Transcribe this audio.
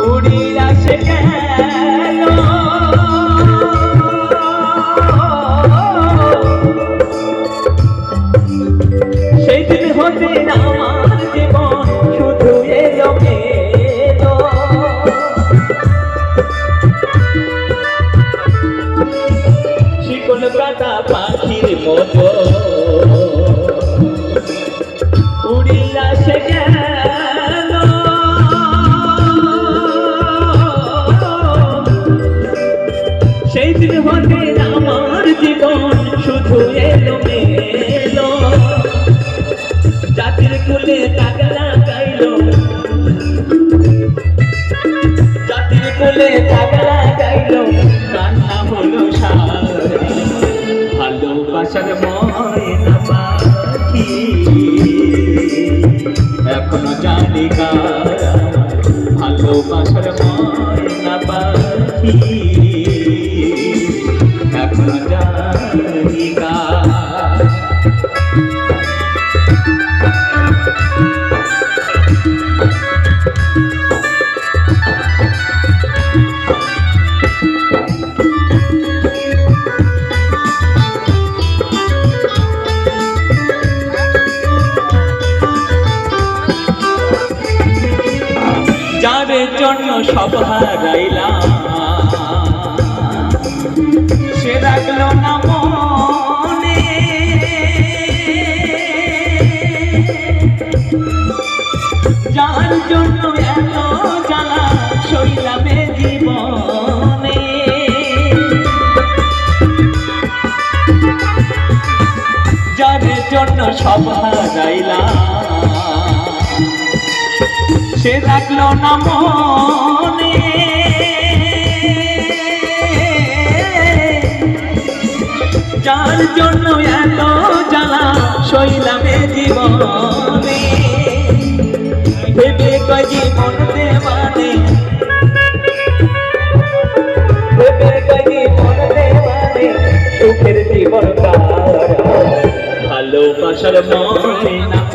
উড়িয়া সে গেল সেই দিন হতে আমার জীবন শুধু এলো মেলো শিকল কাটা পাখির মতো উড়িয়া সে গেল সেই দিন হতে আমার জীবন শুধু এলো মেলো জাতির কুলে পাগলা গাইল জাতির কুলে পাগলা গাইল কান্না হলো সারা ভালোবাসার ময়না পাখি এখনো জানি কার ভালোবাসার ময়না পাখি এখনো জানি কার যার জন্য সব হারাইলাম সে রাখলো না মনে যার জন্য এত জ্বালা সইলামে জীবনে যার জন্য সব হারাইলাম সে রাখলো না মনে যার জন্য এত জ্বালা সইলামে জীবনে ভেবে কয় জীবন দেওয়ানে ভেবে কয় জীবন দেওয়ানে সুখের জীবন কার ভালোবাসার ময়না